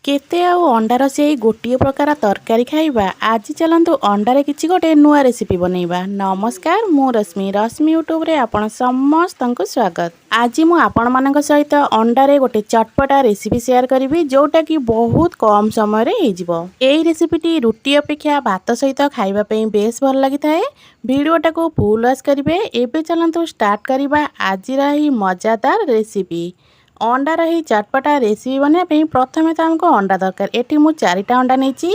केते आउ अंडार से गोटे प्रकार तरकारी खाइबा। आज चलतु अंडारे किछि गोटे नुआ रेसिपी बनैबा। नमस्कार, मु रश्मि यूट्यूब रे आपण समस्त को स्वागत। आज मु आपण मानक सहित अंडारे गोटे चटपटा रेसिपी शेयर करी जोटा कि बहुत कम समय रे हो जिवो। एई रेसिपीटी रुटी अपेक्षा भात सहित खाइबा पई बेस भल लागि थाए। वीडियोटा को फुल वॉच करिवे। एबे चलतु स्टार्ट करिबा आज रही मजादार रेसिपी। अंडार ही चटपटा रेसिपी बनवाई प्रथमे तो आमको अंडा दरकार। एटी मु 4टा अंडा नहीं,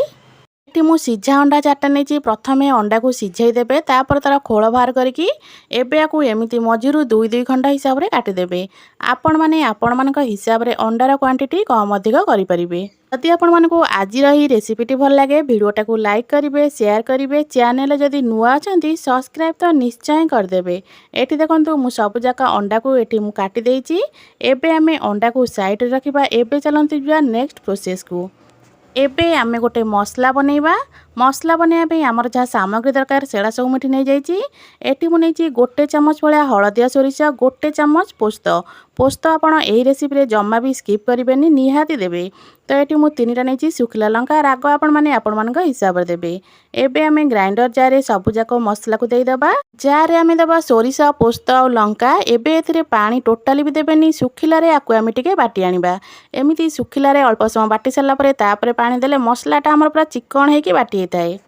एटी मु सीझा अंडा 4टा नहीं। प्रथमे अंडा को सीझाई देबे, तापर तार खोल बाहर करके एबे आकु एमिति मझिरु 2-2 खंड हिसाब रे काटी देबे। आपण माने आपण मानक हिसाब रे अंडार क्वांटिटी कम अधिक करि परिबे। जदि आपण मानकु आज रही रेसिपीटी भल लागे वीडियोटा को लाइक करिवे, शेयर करिवे। चैनल जदि नुआ अछंती सब्सक्राइब तो निश्चय कर देबे। एठी देखंतु मु सब जाका अंडा को एठी मु काटी देइची। एबे आमे अंडा को साइड रे रखिबा। एबे चलंतु जा नेक्स्ट प्रोसेस को। एबे आमे गोटे मसला बनैबा। मसला बनैबा पे हमर जहाँ सामग्री दरकार सेड़ा सब मुठी नहीं जाइची। एठी मु नैची गोटे चमच भलिया हळदिया सोरिष, गोटे चमच पोस्त। पोस्त आपण एही रेसिपी रे जम्मा भी स्किप करिबेनी, निहाती देबे। तो एठी मु 3टा नैची सुखिला लंका। राग आपण माने आपण मानक हिसाब रे देबे। एबे आमे ग्राइंडर जार रे सब जाको मसला को देई दबा। जार रे आमे दबा सोरिष, पोस्त और लंका। एबे एथिरे पानी टोटाली भी देबेनी। सुखिला रे आकु आमे टिके बाटी आनिबा। एमिति सुखिला रे अल्प समय बाटी सला परे तापरे पानी देले मसलाटा हमर पूरा चिकन हेकी बाटी थाए।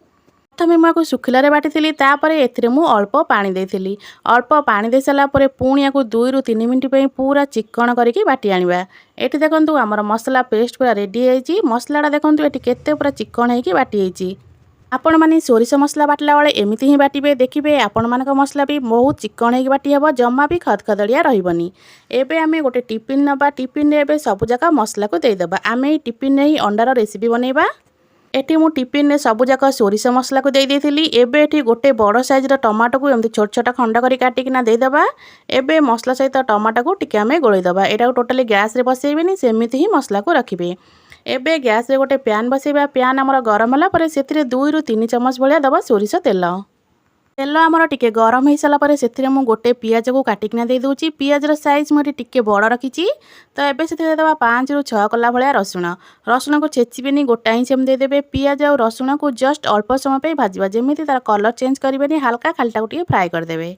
प्रथमे मुझे सुखिलारे बाटी तापरे एथिरे मु अल्प पानी देइथिली। अल्प पानी दे सारा परे पुणी याकु 2-3 मिनिट पे पूरा चिकन करके बाटी आनिबा। एठी देखंतु हमर मसला पेस्ट पूरा रेडी होईची। मसलाटा देखंतु एठी केते पूरा चिकन हेकी बाटी होईची। आपण माने सोरिष मसला बाटला बेले एमिति ही बाटिबे। देखिबे आपण मानक मसला भी बहुत चिकन हेकी बाटी हेबो, जम्मा भी खदखदड़िया रहिबनी। एबे आमे गोटे टिफिन नबा। टिफिन रे एबे सब जाका मसला को देई दबा। आमे टिफिन ने ही अंडार रेसिपी बनैबा। एटी मु टिफिन ने सब जाक सोरिष मसला को दे देइथिली। एबे एठी गोटे बड़ साइज रो टमाटो को एमती छोट छोट खंड करी काटिकिना दे दबा। एबे मसला सहित टमाटो को टिके आमे गोळै दबा। एटा को टोटली गैस रे बसैबेनी, सेमिति ही मसला को रखिबे। एबे गैस रे गोटे पैन बसैबा। पैन हमर गरम होला परे सेथिरे 2-3 चम्मच भलिया दबा सोरिष तेल। तेल आमर टिके गरम हो सारा पर से गोटे पियाज को काटिकिना दे दूची। पियाज रो साइज मुझे टिके बड़ रखी। तो एबे से दबा 5-6 कला भाया रसुण। रसुण को छेचिबेनी, गोटा ही सेम देदेबे। पियाज और रसुण को जस्ट अल्प समय पे भाजवा, जेमिति तार कलर चेंज करेंगे, हल्का खालटा को टिके फ्राए करदेबे।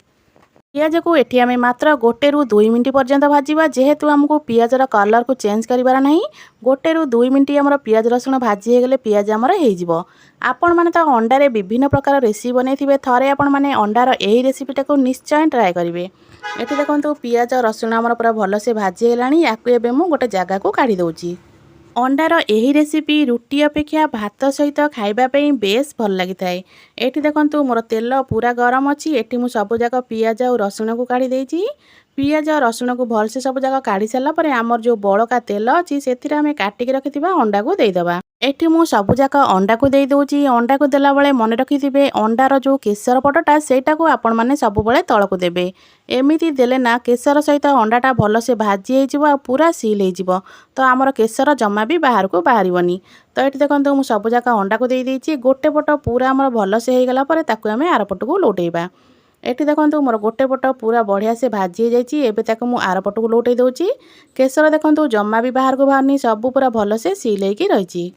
पियाज को एठी आमे मात्र 1-2 मिनिट पर्यंत भाजवा। जेहेतु आमको पियाज रो कलर को चेंज करिवार नहीं, 1-2 मिनिट आमर पियाज रसुण भाजी होगले पियाज आमर हो। आपण माने तो अंडारे विभिन्न प्रकार रेसिपी बनैथिबे। थरे आपण माने अंडार एही रेसिपीटा को निश्चय ट्राए करिवे। एठी देखंतु पियाज और रसुण आमर पूरा भल से भाजी हेलानी। याकु एबे मु गोटे जगह को काढी दउची। अंडार एही रेसिपी रुटी अपेक्षा भात सहित खाइबा पई बेस भल लागि थाए। एठी देखंतु मोर तेल पूरा गरम अछि। एठी मु सब जाक पियाज और रसुण को काढी देइची। पियाज और रसुण को भल से सब जाक काढी साला परे आमर जो बड़का तेल अछि सेथिरे आमे काटिक रखिथिबा अंडा को देई दबा। एठी मु सब जाक अंडा को देई दउची। अंडा को देला बेले मन रखिथिबे अंडार जो केसर पटटा सेटा को आपण माने सब बेले तळ को देबे। एमिति देले ना केसर सहित अंडाटा भल से भाजी हे जिवो, पूरा सील हे जिवो। तो आमर केसर जम्मा भी बाहर को बाहरिबनी। तो एठी देखंतु मु सब जाक अंडा को देई देइची। गोटे पट पूरा आमर भल से हे गला परे ताकू आमे आर पट को लोटेइबा। एठी देखंतु मोर गोटे पट पूरा बढ़िया से भाजी हे जाइची। एबे ताकू मु आर पट को लोटेइ दउची। केसर देखंतु जम्मा भी बाहर को बाहरनी, सब पूरा भल से सील हेकी रहिची।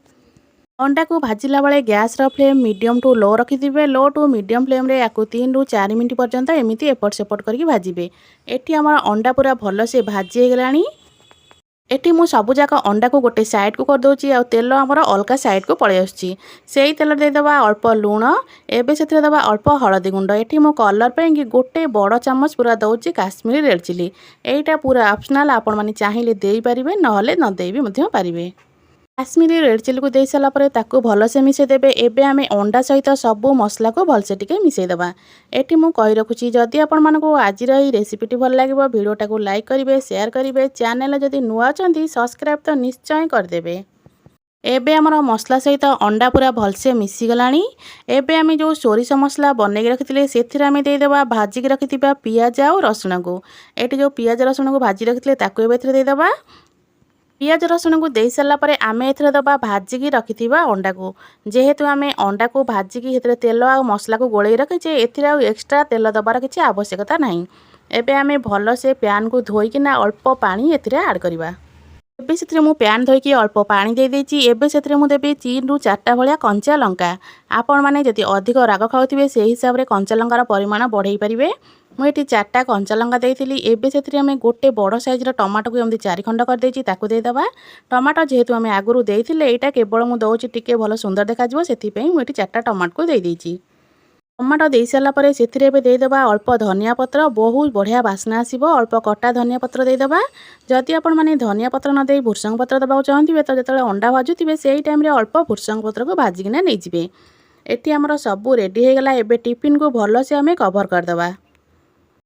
अंडा को भाजिला बेले गैस रो फ्लेम मीडियम टू लो रखिथिबे। लो टू मीडियम फ्लेम रे याकु 3-4 मिनिट पर्यंत एमिति एपट सेपट करके भाजिबे। एठी हमर अंडा पूरा भल से भाजी हे गलानी। एठी मु सब जाक अंडा को गोटे साइड को कर दउची। आ तेल हमर अलका साइड को पळे आछी। सेही तेल दे दबा अल्प लूण। एबे सेथिरे दबा अल्प हळदी गुंड। एठी मु कलर पे गोटे बड़ चम्मच पूरा दउची काश्मीरी रेड चिली। एटा पूरा ऑप्शनल, आपण माने चाहिले देई परिबे, नहले न देई भी मध्य परिबे। काश्मीरी रेड चिली को दे सारा पर ताकू भल से मिसई देबे। एबे आमे अंडा सहित सब मसला को भल से टिके मिसई दबा। एठी मु कहि रखुची जदि आपण मानको आज रही रेसिपीटी भल लागिबो वीडियोटा को लाइक करिवे, शेयर करिवे। चैनल जदि नुआ अछंती सब्सक्राइब तो निश्चय कर देबे। एबे हमर मसला सहित अंडा पूरा भल से मिसी गलानी। एबे आमे जो सोरिष मसला बनै के रखिथिले सेथिरे आमे देई देबा भाजी के रखिथिबा पियाज और रसुण को। एठी जो पियाज रसुण को भाजी रखिथिले ताकू एबे एथिरे देई देबा। पियाज रसुण को दे सारा पर आमे एथिरे दबा भाजिकी रखिथिबा अंडा को। जेहेतु आमे अंडा को भाजिकी हेतरे तेल आ मसला को गोळै रखिछे, एथिरे आ एक्स्ट्रा तेल दबार किछि आवश्यकता नाही। एबे आमे भल से पैन को धोइकिना अल्प पानी एथिरे ऐड करिबा। ଏବେ ସେଥିରେ ମୁଁ ପ୍ୟାନ୍ ଧୋଇକି ଅଳ୍ପ ପାଣି ଦେଇଦେଇଛି। ଏବେ ସେଥିରେ ମୁଁ ଦେବି 3ରୁ 4ଟା ଭଳିଆ କଞ୍ଚା ଲଙ୍କା। ଆପଣମାନେ ଯଦି ଅଧିକ ରାଗ ଖାଉଥିବେ ସେହି ହିସାବରେ କଞ୍ଚା ଲଙ୍କାର ପରିମାଣ ବଢ଼େଇ ପାରିବେ। ମୁଁ ଏଠି 4ଟା କଞ୍ଚା ଲଙ୍କା ଦେଇଥିଲି। ଏବେ ସେଥିରେ ଆମେ ଗୋଟେ ବଡ଼ ସାଇଜ୍ର ଟମାଟୋକୁ ଏମିତି 4 ଖଣ୍ଡ କରିଦେଇଛି, ତାକୁ ଦେଇଦେବା। ଟମାଟୋ ଯେହେତୁ ଆମେ ଆଗରୁ ଦେଇଥିଲେ, ଏଇଟା କେବଳ ମୁଁ ଦେଉଛି ଟିକେ ଭଲ ସୁନ୍ଦର ଦେଖାଯିବ, ସେଥିପାଇଁ ମୁଁ ଏଠି 4ଟା ଟମାଟୋକୁ ଦେଇଦେଇଛି। ଟମାଟୋ ଦେଇସାରିଲା ପରେ ସେଥିରେ ଏବେ ଦେଇଦେବା ଅଳ୍ପ ଧନିଆ ପତ୍ର, ବହୁତ ବଢ଼ିଆ ବାସ୍ନା ଆସିବ। ଅଳ୍ପ କଟା ଧନିଆ ପତ୍ର ଦେଇଦେବା। ଯଦି ଆପଣମାନେ ଧନିଆ ପତ୍ର ନ ଦେଇ ଭୃସଙ୍ଗ ପତ୍ର ଦେବାକୁ ଚାହୁଁଥିବେ, ତ ଯେତେବେଳେ ଅଣ୍ଡା ଭାଜୁଥିବେ ସେଇ ଟାଇମ୍ରେ ଅଳ୍ପ ଭୃସଙ୍ଗ ପତ୍ରକୁ ଭାଜିକିନା ନେଇଯିବେ। ଏଠି ଆମର ସବୁ ରେଡ଼ି ହୋଇଗଲା। ଏବେ ଟିଫିନ୍କୁ ଭଲସେ ଆମେ କଭର୍ କରିଦେବା।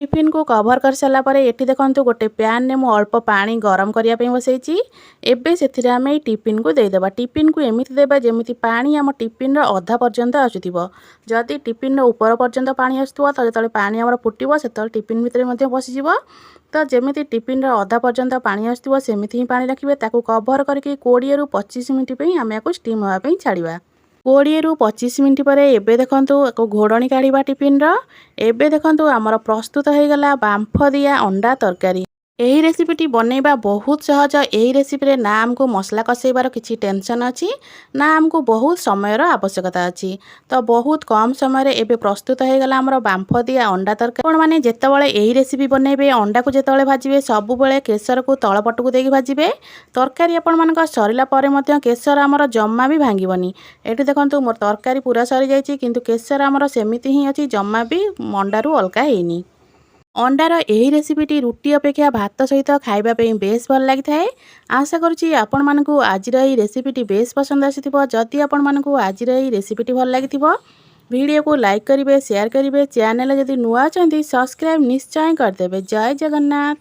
ଟିଫିନ୍କୁ କଭର୍ କରିସାରିଲା ପରେ ଏଠି ଦେଖନ୍ତୁ ଗୋଟେ ପ୍ୟାନ୍ରେ ମୁଁ ଅଳ୍ପ ପାଣି ଗରମ କରିବା ପାଇଁ ବସାଇଛି। ଏବେ ସେଥିରେ ଆମେ ଏଇ ଟିଫିନ୍କୁ ଦେଇଦେବା। ଟିଫିନ୍କୁ ଏମିତି ଦେବା ଯେମିତି ପାଣି ଆମ ଟିଫିନ୍ର ଅଧା ପର୍ଯ୍ୟନ୍ତ ଆସୁଥିବ। ଯଦି ଟିଫିନ୍ର ଉପର ପର୍ଯ୍ୟନ୍ତ ପାଣି ଆସୁଥିବ, ତ ଯେତେବେଳେ ପାଣି ଆମର ଫୁଟିବ ସେତେବେଳେ ଟିଫିନ୍ ଭିତରେ ମଧ୍ୟ ପଶିଯିବ। ତ ଯେମିତି ଟିଫିନ୍ର ଅଧା ପର୍ଯ୍ୟନ୍ତ ପାଣି ଆସୁଥିବ ସେମିତି ହିଁ ପାଣି ରଖିବେ। ତାକୁ କଭର୍ କରିକି 20ରୁ 25 ମିନିଟ୍ ପାଇଁ ଆମେ ୟାକୁ ଷ୍ଟିମ୍ ହେବା ପାଇଁ ଛାଡ଼ିବା। 20ରୁ 25 ମିନିଟ୍ ପରେ ଏବେ ଦେଖନ୍ତୁ ୟାକୁ ଘୋଡ଼ଣି କାଢ଼ିବା ଟିଫିନ୍ର। ଏବେ ଦେଖନ୍ତୁ ଆମର ପ୍ରସ୍ତୁତ ହୋଇଗଲା ବାମ୍ଫ ଦିଆ ଅଣ୍ଡା ତରକାରୀ। ଏହି ରେସିପିଟି ବନେଇବା ବହୁତ ସହଜ। ଏହି ରେସିପିରେ ନା ଆମକୁ ମସଲା କଷେଇବାର କିଛି ଟେନସନ୍ ଅଛି, ନା ଆମକୁ ବହୁତ ସମୟର ଆବଶ୍ୟକତା ଅଛି। ତ ବହୁତ କମ୍ ସମୟରେ ଏବେ ପ୍ରସ୍ତୁତ ହୋଇଗଲା ଆମର ବାମ୍ଫ ଦିଆ ଅଣ୍ଡା ତରକାରୀ। ଆପଣମାନେ ଯେତେବେଳେ ଏହି ରେସିପି ବନେଇବେ, ଅଣ୍ଡାକୁ ଯେତେବେଳେ ଭାଜିବେ ସବୁବେଳେ କେଶରକୁ ତଳପଟକୁ ଦେଇକି ଭାଜିବେ। ତରକାରୀ ଆପଣମାନଙ୍କ ସରିଲା ପରେ ମଧ୍ୟ କେଶର ଆମର ଜମା ବି ଭାଙ୍ଗିବନି। ଏଠି ଦେଖନ୍ତୁ ମୋର ତରକାରୀ ପୁରା ସରିଯାଇଛି, କିନ୍ତୁ କେଶର ଆମର ସେମିତି ହିଁ ଅଛି, ଜମା ବି ଅଣ୍ଡାରୁ ଅଲଗା ହେଇନି। ଅଣ୍ଡାର ଏହି ରେସିପିଟି ରୁଟି ଅପେକ୍ଷା ଭାତ ସହିତ ଖାଇବା ପାଇଁ ବେଶ ଭଲ ଲାଗିଥାଏ। ଆଶା କରୁଛି ଆପଣମାନଙ୍କୁ ଆଜିର ଏହି ରେସିପିଟି ବେଶ ପସନ୍ଦ ଆସିଥିବ। ଯଦି ଆପଣମାନଙ୍କୁ ଆଜିର ଏହି ରେସିପିଟି ଭଲ ଲାଗିଥିବ, ଭିଡ଼ିଓକୁ ଲାଇକ୍ କରିବେ, ସେୟାର କରିବେ। ଚ୍ୟାନେଲ ଯଦି ନୂଆ ଅଛନ୍ତି ସବସ୍କ୍ରାଇବ୍ ନିଶ୍ଚୟ କରିଦେବେ। ଜୟ ଜଗନ୍ନାଥ।